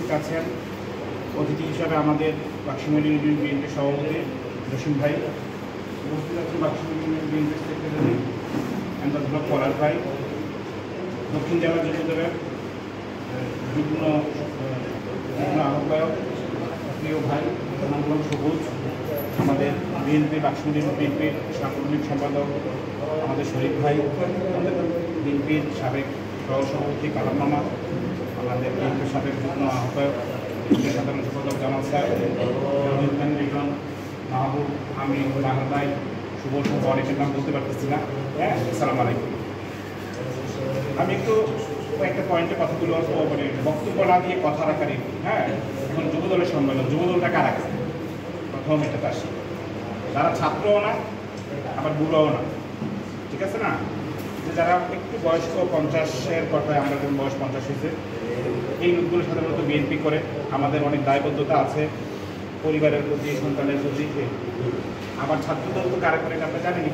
উপস্থিত আছেন অতিথি হিসাবে আমাদের বাক্সিমুড়ি ইউনিয়ন বিএনপির সভাপতি জসিম ভাই, উপস্থিত আছেন বাক্সিমুড়ি ইউনিয়ন বিএনপির সেক্রেটারি ব্লক পলাশ ভাই, দক্ষিণ জেলা যুবদলের বিভিন্ন আহ্বায়ক প্রিয় ভাই নামগুলো সবুজ, আমাদের বিএনপি বাক্সিমুড়ি বিএনপির সাংগঠনিক সম্পাদক আমাদের শরীফ ভাই, আমাদের বিএনপির সাবেক সহসভাপতি কালাম মামা, আমাদের বিএনপির সাবেক যুগ্ম আহ্বায়ক সাধারণ সম্পাদক জামাল সাহেব, রিজন, মাহবুব, আমি বাহার ভাই, শুভ শুভ অনেকের নাম বলতে পারতেছি না। হ্যাঁ, আসসালামু আলাইকুম। আমি একটু একটা পয়েন্টে কথাগুলো মানে বক্তব্য না দিয়ে কথা রাখার। হ্যাঁ, এখন যুবদলের সম্মেলন, যুবদলটা কারা? প্রথম এটা আসি, যারা ছাত্রও না আবার বুড়োও না, ঠিক আছে না? যে যারা একটু বয়স্ক 50-এর কথায়, আমরা যখন বয়স 50 হয়েছে, এই লোকগুলো সাধারণত বিএনপি করে। আমাদের অনেক দায়বদ্ধতা আছে পরিবারের প্রতি, সন্তানের প্রতি। আবার ছাত্রদল তো কারা করে আমরা জানিনি।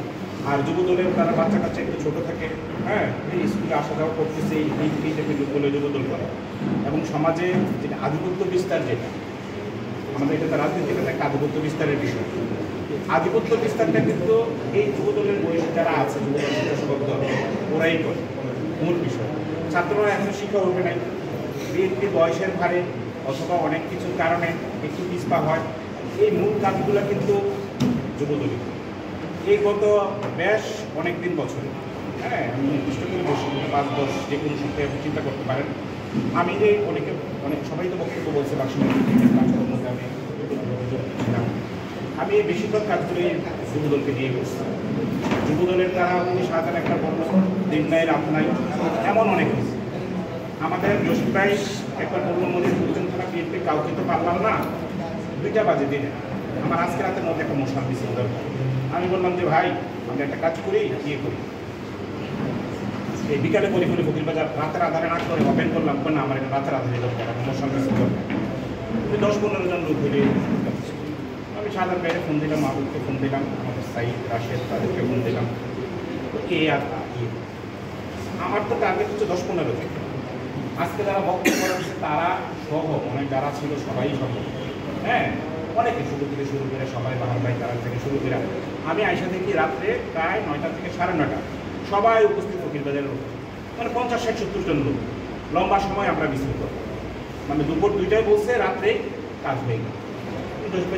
আর যুবদলের তারা বাচ্চা কাচ্চা একটু ছোটো থাকে, হ্যাঁ, এই স্কুলে আসা যাওয়া করতেছে, এই টাইপের লোকগুলো যুবদল করে। এবং সমাজে যেটা আধিপত্য বিস্তার, যেটা আমাদের এটা রাজনীতিটা একটা আধিপত্য বিস্তারের বিষয়। আধিপত্য বিস্তারটা কিন্তু এই যুবদলের বয়স যারা আছে, যুবদল দল, ওরাই করে মূল বিষয়। ছাত্ররা এখন শিক্ষা উঠে নাই, বিএনপি বয়সের ভারে অথবা অনেক কিছুর কারণে একটু পিছপা হয়। এই মূল কাজগুলো কিন্তু যুবদলই এই গত বেশ অনেক দিন বছরে, হ্যাঁ, আমি নির্দিষ্ট করে বসে 5-10 যে কোনো সংখ্যায় আপনি চিন্তা করতে পারেন। আমি যে অনেক সবাই তো বক্তব্য বলছে কাজগুলোর মধ্যে আমি এই বেশিরভাগ কাজগুলি যুবদলকে নিয়ে করছি। যুবদলের দ্বারা আপনি সাধারণ একটা বলল দিন নাই রাত নাই, এমন অনেক কিছু। আমাদের জসিম ভাই একবার বলল মধ্যে দুজন থানা বিএনপি কাউকে তো পারলাম না, 2টা বাজে দিনে আমার আজকে রাতের মধ্যে একটা মশাল মিছিল দরকার। আমি বললাম যে ভাই, আমরা একটা কাজ করি, ইয়ে করি, এই বিকালে করি ফকির বাজার, রাতের আধারে না করে ওপেন করলাম না, আমার এটা রাতের আধারে দরকার, আমার মশাল মিছিল দরকার। 10-15 জন লোক ধরে আমি সাধারণ বাইরে ফোন দিলাম, মাহবুবকে ফোন দিলাম, আমাদের সাইড রাশেদ, তাদেরকে ফোন দিলাম। এ আর আমার তো টার্গেট হচ্ছে 10-15 জন। আজকে যারা বক্তব্য করেছে তারা সহ অনেক যারা ছিল সবাই সহ, হ্যাঁ, অনেকে শুরু থেকে শুরু করে সবাই, বাহার ভাই তারা থেকে শুরু করে আমি আইসা দেখি রাত্রে প্রায় 9টা থেকে 9:30 সবাই উপস্থিত ফকির বাজারের লোক, মানে 50-60-70 জন লোক। লম্বা সময় আমরা মিছিল করব, মানে দুপুর 2টায় বলছে, রাত্রে কাজ হয়ে গেল।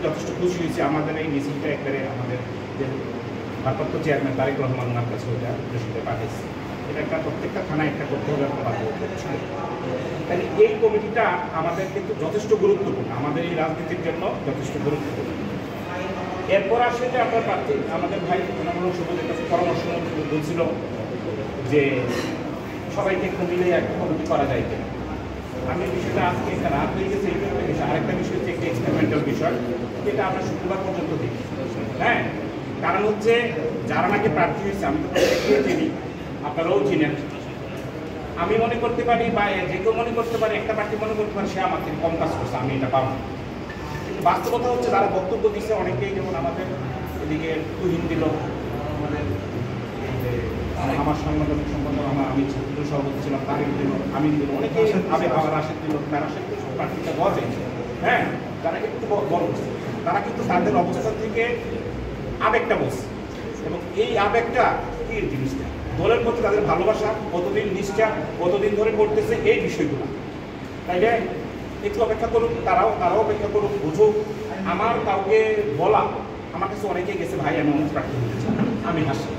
যথেষ্ট খুশি হয়েছি। আমাদের এই মিছিলটা একবারে আমাদের যে ভারপ্রাপ্ত চেয়ারম্যান তারেক রহমান ওনার কাছে ওইটা মিছিলটা পাঠিয়েছে। এটা একটা প্রত্যেকটা থানায় একটা করতে হবে, একটা তাই এই কমিটিটা আমাদের কিন্তু যথেষ্ট গুরুত্বপূর্ণ, আমাদের এই রাজনীতির জন্য যথেষ্ট গুরুত্বপূর্ণ। এরপর আসে যে আপনার প্রার্থী আমাদের ভাই অনামূলক সবুজের কাছে পরামর্শ বলছিল যে সবাইকে মিলে একটা কমিটি করা যায় কিনা। আমি বিষয়টা আজকে একটা রাত হয়ে গেছে, এই বিষয়। আরেকটা বিষয় হচ্ছে একটা এক্সপেরিমেন্টাল বিষয়, যেটা আমরা শুক্রবার পর্যন্ত দেখি। হ্যাঁ, কারণ হচ্ছে যারা নাকি প্রার্থী হয়েছে, আমি তো প্রত্যেককেই চিনি, আপনারাও চিনেন। আমি মনে করতে পারি বা যে কেউ মনে করতে পারে, একটা প্রার্থী মনে করতে পারে সে আমার থেকে কম কাজ করছে, আমি এটা পাবো। কিন্তু বাস্তবতা হচ্ছে যারা বক্তব্য দিচ্ছে অনেকেই, যেমন আমাদের এদিকে তুহিন দিল, আমাদের আমার সাংগঠনিক সম্পাদক আমি ছাত্র সভাপতি ছিলাম, তারিখ দিল, আমি দিল, অনেকেই আবার রাশেদ দিল, তারা সে প্রার্থীটা বসে। হ্যাঁ, যারা একটু বড় বসছে, তারা কিন্তু তাদের অবস্থান থেকে আবেগটা বসছে। এবং এই আবেগটা কি জিনিসটা, দলের প্রতি তাদের ভালোবাসা, কতদিন নিষ্ঠা, কতদিন ধরে করতেছে, এই বিষয়গুলো। তাইলে একটু অপেক্ষা করুক, তারাও অপেক্ষা করুক, বুঝুক। আমার কাউকে বলা, আমার কাছে অনেকেই গেছে, ভাই আমি অনেক প্রার্থী হতে চাই, আমি হাসি।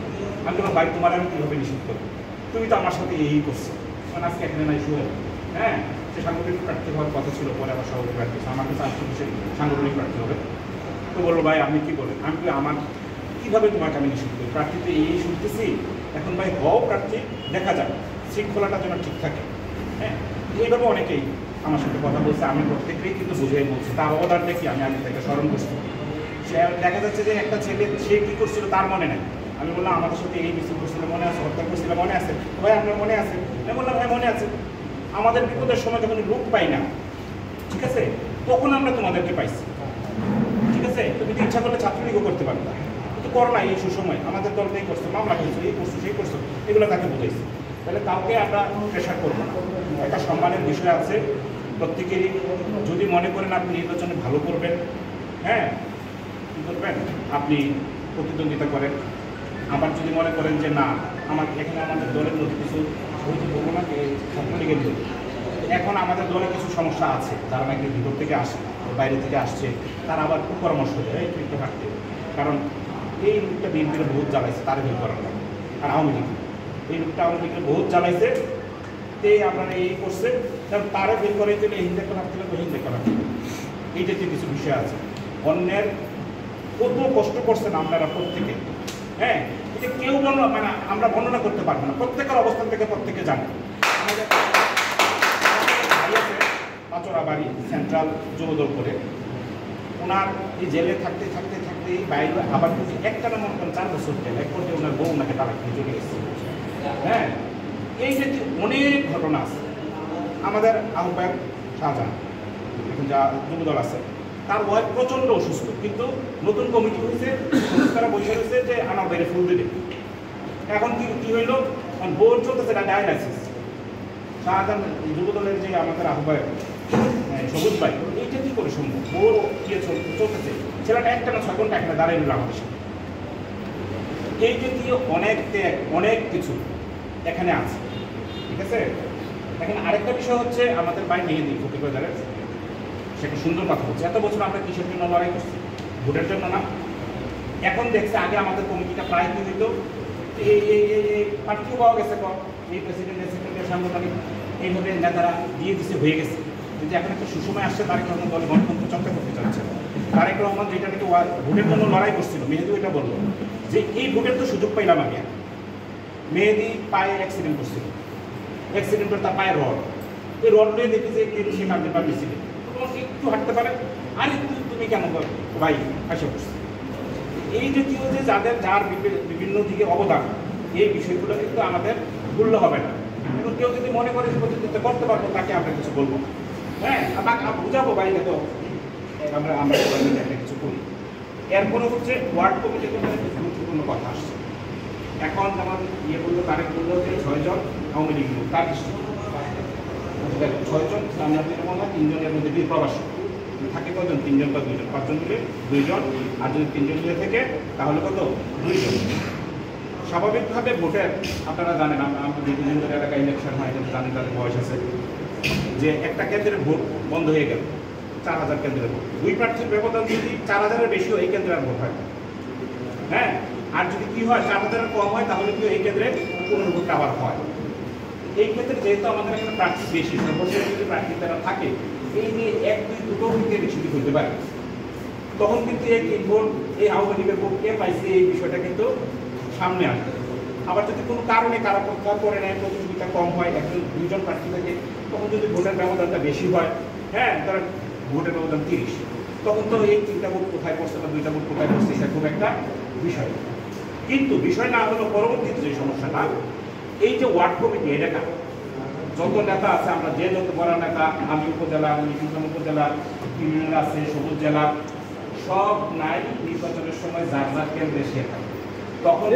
আমি বললাম, ভাই তোমার আমি কীভাবে নিশ্চিত করবো, তুমি তো আমার সাথে এই করছো, মানে আজকে এখানে নাই শুয়ে। হ্যাঁ, সে সাংগঠনিক প্রার্থী হওয়ার কথা ছিল, পরে আবার সভাপতি প্রার্থী, আমার কাছে আসলে সে সাংগঠনিক প্রার্থী হবে। তো বললো, ভাই আপনি কী বলেন? আমি বলি, আমার কীভাবে তোমাকে আমি নিশ্চিত করি, প্রার্থী তো এই শুনতেছি, এখন ভাই হও প্রার্থী, দেখা যাক শৃঙ্খলাটা যেন ঠিক থাকে। হ্যাঁ, এইভাবে অনেকেই আমার সাথে কথা বলছে, আমি প্রত্যেকেই কিন্তু বুঝাই বলছি, তার অবদানটা কি আমি আগে থেকে স্মরণ করছি। সে দেখা যাচ্ছে যে একটা ছেলে সে কী করছিল তার মনে নাই। আমি বললাম, আমাদের সাথে এই মিছিল করছিল মনে আছে, হত্যা করছিল মনে আছে, ভাই আপনার মনে আছে? আমি বললাম, ভাই মনে আছে। আমাদের বিপদের সময় যখন লোক পাই না, ঠিক আছে, তখন আমরা তোমাদেরকে পাইছি, ঠিক আছে। তুমি তো ইচ্ছা করলে ছাত্রলীগও করতে পারবে, কিন্তু করো না। এই সুসময় আমাদের দলটাই করছো, মামলা করছো, এই করছো, সেই করছো, এগুলো তাকে বুঝাইছি। তাহলে কাউকে আমরা প্রেশার করবো না, একটা সম্মানের বিষয় আছে। প্রত্যেকেরই যদি মনে করেন আপনি নির্বাচনে ভালো করবেন, হ্যাঁ কী করবেন, আপনি প্রতিদ্বন্দ্বিতা করেন। আবার যদি মনে করেন যে না, এখানে আমাদের দলের মধ্যে কিছু বলবো না ছাত্রলীগের দল, এখন আমাদের দলে কিছু সমস্যা আছে, তারা নাকি ভিতর থেকে আসে, বাইরে থেকে আসছে, তারা আবার খুব পরামর্শ দেয় একটু একটু হাঁটতে, কারণ এই লোকটা বিএনপির বহুত জ্বালাইছে, তার ভিড় করার না। আর আওয়ামী লীগ এই লোকটা আওয়ামী লীগের বহুত জ্বালাইছে, তে আপনারা এই করছে, কারণ তারা বের করে দিলে হিন্দে করার দিলে হিন্দে করার দিলে এই জাতীয় কিছু বিষয় আছে। অন্যের কত কষ্ট করছেন আপনারা প্রত্যেকে, হ্যাঁ এটা কেউ মানে আমরা বর্ণনা করতে পারবো না, প্রত্যেকের অবস্থান থেকে প্রত্যেকে জানে। আমাদের পাচরা বাড়ি সেন্ট্রাল যুবদল করে ওনার এই জেলে থাকতে থাকতে থাকতে বাইরে আবার যদি একটা না মনে করেন 4 বছর জেল, এক পর্যায়ে ওনার বউ ওনাকে তারা নিয়ে চলে গেছে। হ্যাঁ এই যে অনেক ঘটনা আছে। আমাদের আহ্বায়ক শাহজাহান এখন যা যুবদল আছে, তার ওয়াইফ প্রচণ্ড অসুস্থ, কিন্তু নতুন কমিটি হয়েছে, তারা বসে রয়েছে যে আমার বাইরে ফুল দেবে। এখন কি হইল, বোর্ড চলতেছে ডায়ালাইসিস। শাহজাহান যুবদলের যে আমাদের আহ্বায়ক সবুজ ভাই, এইটা কি করে সম্ভব, বোর্ড ইয়ে চলতেছে, ছেলেটা একটা না 6 ঘন্টা একটা দাঁড়িয়ে নিল আমাদের সাথে। এই জাতীয় অনেক কিছু এখানে আছে, ঠিক আছে। এখানে আরেকটা বিষয় হচ্ছে আমাদের ভাই মেহেদি ফকিরবাজারের, সেটা সুন্দর কথা হচ্ছে, এত বছর আমরা কিসের জন্য লড়াই করছি, ভোটের জন্য না। এখন দেখছে আগে আমাদের কমিটিটা প্রায় কি হইতো, এই প্রার্থীও পাওয়া গেছে, এই প্রেসিডেন্টের সেক্রেটারি সাংগঠনিক এইভাবে নেতারা দিয়ে দিচ্ছে, হয়ে গেছে। কিন্তু এখন একটা সুসময় আসছে, তারেক রহমান দলে গণতন্ত্র চর্চা করতে চাচ্ছে। তারেক রহমান যেটা নাকি ভোটের জন্য লড়াই করছিল, মেহেদি এটা বললো যে এই ভোটের তো সুযোগ পাইলাম আমি। মেহেদি পায়ে অ্যাক্সিডেন্ট করছিল, অ্যাক্সিডেন্টের তার পায়ে রড, এই রড নিয়ে দেখি যে সে কাঁদতে পারছিল, একটু হাঁটতে পারে, আর তুমি কেন ভাই আসে করছে। এই জাতীয় যে যার বিভিন্ন দিকে অবদান, এই বিষয়গুলো কিন্তু আমাদের ভুলল হবে না। কিন্তু কেউ যদি মনে করে যে প্রতিনিধিত্ব করতে পারবো, তাকে আমরা কিছু বলবো না, হ্যাঁ আমাকে বুঝাবো ভাই, তো আমরা একটা কিছু করি। এরপরে হচ্ছে ওয়ার্ড কমিটির জন্য গুরুত্বপূর্ণ কথা আসছে। এখন যেমন ইয়ে বললো, তারেক বললো যে 6 জন আওয়ামী লীগ লোক, তার দৃষ্টি 6 জন আমাদের মনে হয় 3 জনের মধ্যে প্রবাসী থাকে, কজন 3 জন বা 2 জন, 5 জন মিলে 2 জন, আর যদি 3 জন মিলে থেকে তাহলে কত 2 জন। স্বাভাবিকভাবে ভোটের আপনারা জানেন, আমরা বিভিন্ন এলাকায় ইলেকশন হয়, জানেন তাদের বয়স আছে, যে একটা কেন্দ্রের ভোট বন্ধ হয়ে গেল, 4000 কেন্দ্রের ভোট, 2 প্রার্থীর ব্যবধান যদি 4000-এর বেশিও এই কেন্দ্রের ভোট হয়, হ্যাঁ। আর যদি কি হয় 4000-এর কম হয়, তাহলে কি এই কেন্দ্রে পুনর্ভোটটা আবার হয়। এই ক্ষেত্রে যেহেতু আমাদের এখানে প্রার্থী বেশি, সর্বশেষ যদি প্রার্থী তারা থাকে, এই নিয়ে 1-2 ভোটে বেশি হতে পারে, তখন কিন্তু এই ভোট, এই আওয়ামী লীগের ভোট কে পাইছে, এই বিষয়টা কিন্তু সামনে আসবে। আবার যদি কোনো কারণে কারা পক্ষা করে নেয়, প্রতিযোগিতা কম হয়, 1-2 জন প্রার্থী থেকে, তখন যদি ভোটের ব্যবধানটা বেশি হয়, হ্যাঁ ধরেন ভোটের ব্যবধান 30, তখন তো এই 3টা ভোট কোথায় পড়ছে বা 2টা ভোট কোথায় পড়ছে, এটা খুব একটা বিষয়। কিন্তু বিষয় না হলো পরবর্তীতে যে সমস্যাটা, এই যে ওয়ার্ড কমিটি, এটা যত নেতা আছে, আমরা যে যত বড় নেতা, আমি উপজেলা, উপজেলা, ইউনিয়ন আছে, সবুজ জেলা, সব নাই নির্বাচনের সময় যার যার কেন্দ্রে সে থাকে। তখন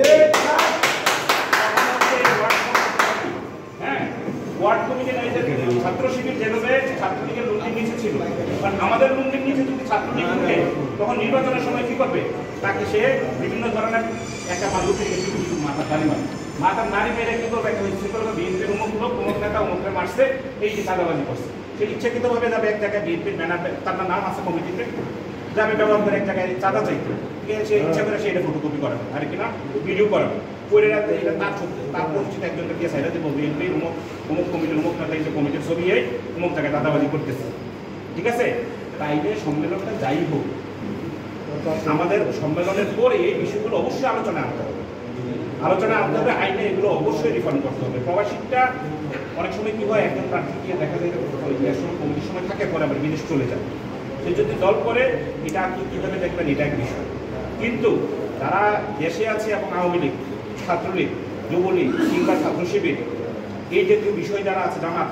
হ্যাঁ ওয়ার্ড কমিটি নাই, যে ছাত্র শিবির যেভাবে ছাত্রলীগের লুঙ্গির নিচে ছিল, আমাদের লুঙ্গির নিচে যদি ছাত্রলীগ ঢুকে, তখন নির্বাচনের সময় কি করবে, তাকে সে বিভিন্ন ধরনের একটা মানুষ মাথা দাঁড়ি মারে, মাথার নারী মেরে কি করবে, একটা ইচ্ছে করবে বিএনপির অমুক লোক, অমুক নেতা অমুকরে মারছে, এই যে চাঁদাবাজি করছে, সে ইচ্ছাকৃতভাবে যাবে এক জায়গায়, বিএনপির ব্যানার, তার নাম আছে কমিটিতে, যাবে ব্যবহার করে এক জায়গায় চাঁদা চাইতে, সে ইচ্ছা করে সেটা ফটোকপি করাবে, আর কিনা ভিডিও করাবে, করে রাখতে, এটা তার পরিচিত একজনকে দিয়ে সাইডে দেবো, বিএনপি অমুক কমিটির অমুক নেতা, এই যে কমিটির ছবি এই অমুক জায়গায় চাঁদাবাজি করতেছে, ঠিক আছে। তাই যে সম্মেলনটা যাই হোক, আমাদের সম্মেলনের পরে এই বিষয়গুলো অবশ্যই আলোচনা আনতে হবে, আইনে এগুলো অবশ্যই রিফান্ড করতে হবে। প্রবাসীটা অনেক সময় কি হয়, একজন প্রার্থী গিয়ে দেখা যায় কমিটির সময় থাকে, পরে আবার বিদেশ চলে যায়, সে যদি দল করে এটা কীভাবে দেখবেন, এটা এক বিষয়। কিন্তু যারা দেশে আছে এবং আওয়ামী লীগ, ছাত্রলীগ, যুবলীগ কিংবা ছাত্র শিবির, এই জাতীয় বিষয় যারা আছে জামাত,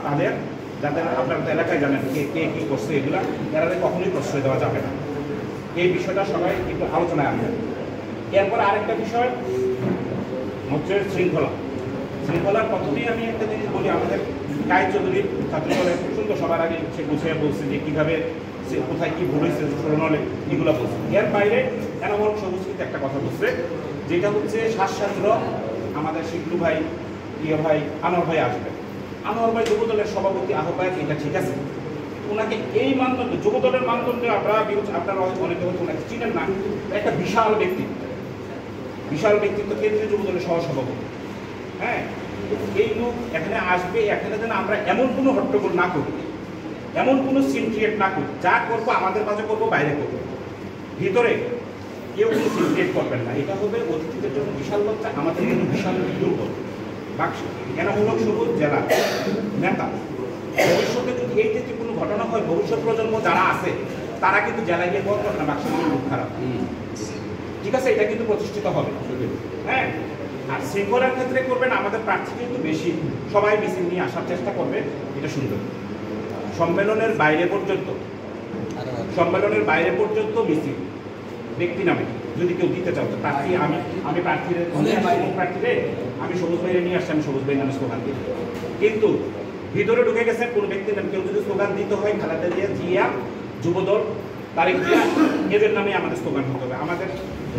যাদের আপনার এলাকায় জানেন কে কী করছে, এগুলা এরা কখনোই প্রশ্রয় দেওয়া যাবে না। এই বিষয়টা সবাই একটু আলোচনায় আনবেন। এরপর আরেকটা বিষয় হচ্ছে শৃঙ্খলার প্রথমেই আমি একটা জিনিস বলি, আমাদের কায়েদ চৌধুরী ছাত্র দলের সুন্দর সবার আগে সে গুছিয়ে বলছে যে কীভাবে সে কোথায় কী ভুল হয়েছে স্মরণলে এগুলো বলছে। এর বাইরে এনামূলক সবুজ কিন্তু একটা কথা বলছে, যেটা হচ্ছে শ্বাসছাত্র আমাদের শিবলু ভাই, প্রিয় ভাই আনোয়ার ভাই আসবে। আনোয়ার ভাই যুবদলের সভাপতি আহ্বায়ক, এটা ঠিক আছে। ওনাকে এই মানদণ্ড, যুবদলের মানদণ্ডে আপনারা অনেকে হয়তো ওনাকে চিনেন না, একটা বিশাল ব্যক্তিত্ব, বিশাল ব্যক্তিত্ব, কেন্দ্রীয় যুবদলের সহসভাপতি। হ্যাঁ, এই লোক এখানে আসবে, এখানে যেন আমরা এমন কোনো হট্টগোল না করি, এমন কোনো সিন ক্রিয়েট না করি, যা করবো আমাদের মাঝে করবো, বাইরে করবো, ভিতরে কেউ কোনো সিন ক্রিয়েট করবেন না। এটা হবে অতিথিদের জন্য বিশাল লজ্জা, আমাদের জন্য বিশাল দুর্বল। বাক্স এনামূলক সবুজ জেলা নেতা, ভবিষ্যতে যদি এই যে কোনো ঘটনা হয়, ভবিষ্যৎ প্রজন্ম যারা আছে তারা কিন্তু জেলায় গিয়ে বলবেন না বাক্সের লোক খারাপ। ঠিক আছে, এটা কিন্তু প্রতিষ্ঠিত হবে। হ্যাঁ, আর শৃঙ্খলার ক্ষেত্রে করবেন, আমাদের প্রার্থী কিন্তু বেশি, সবাই মিছিল নিয়ে আসার চেষ্টা করবে, এটা সুন্দর। সম্মেলনের বাইরে পর্যন্ত মিছিল ব্যক্তি নামে যদি কেউ দিতে চাও, প্রার্থী আমি প্রার্থীরে আমি সবুজ ভাইরে নিয়ে আসছি, আমি সবুজ ভাই নামে স্লোগান দিই, কিন্তু ভিতরে ঢুকে গেছেন কোনো ব্যক্তির নামে কেউ যদি স্লোগান দিতে হয়, খালেদা জিয়া, যুবদল, তারেক জিয়া, এদের নামে আমাদের স্লোগান হতে হবে। আমাদের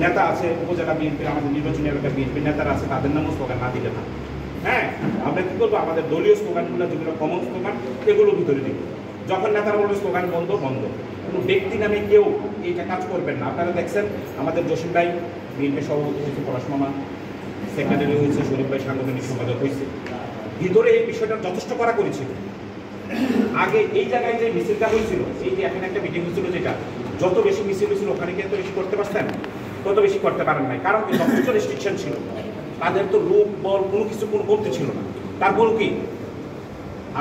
নেতা আছে উপজেলা বিএনপির, আমাদের নির্বাচনী এলাকার বিএনপির নেতারা আছে, তাদের নামেও স্লোগান না দিলে না। হ্যাঁ, আমরা কী করবো, আমাদের দলীয় স্লোগানগুলো যেগুলো কমন স্লোগান, এগুলো ভিতরে দিব। যখন নেতারা বলবে স্লোগান বন্ধ, কোনো ব্যক্তি নামে কেউ এইটা কাজ করবেন না। আপনারা দেখছেন আমাদের জসিম ভাই বিএনপি সভাপতি হয়েছে, পড়াশোনা সেক্রেটারি হয়েছে, শরীফ ভাই সাংগঠনিক সম্পাদক হয়েছে, ভিতরে এই বিষয়টা যথেষ্ট করা করেছিল। আগে এই জায়গায় যে মিছিলটা হয়েছিল, এই যে এখানে একটা মিটিং হয়েছিল, যেটা যত বেশি মিছিল হয়েছিল ওখানে কিন্তু বেশি করতে পারছেন, তত বেশি করতে পারেন নাই, কারণ কি যথেষ্ট রেস্ট্রিকশন ছিল, তাদের তো লোক বল কোনো কিছু কোনো বলতে ছিল না। তারপর কি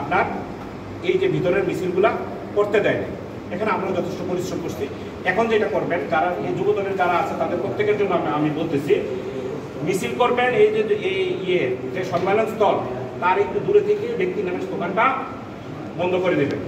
আপনার এই যে ভিতরের মিছিলগুলা করতে দেয় না। এখানে আমরা যথেষ্ট পরিশ্রম করছি। এখন যেটা করবেন, যারা এই যুবদলের যারা আছে তাদের প্রত্যেকের জন্য আমি বলতেছি, মিছিল করবেন এই যে যে সম্মেলন স্থল তার একটু দূরে থেকে ব্যক্তি নামের স্লোগানটা বন্ধ করে দেবেন।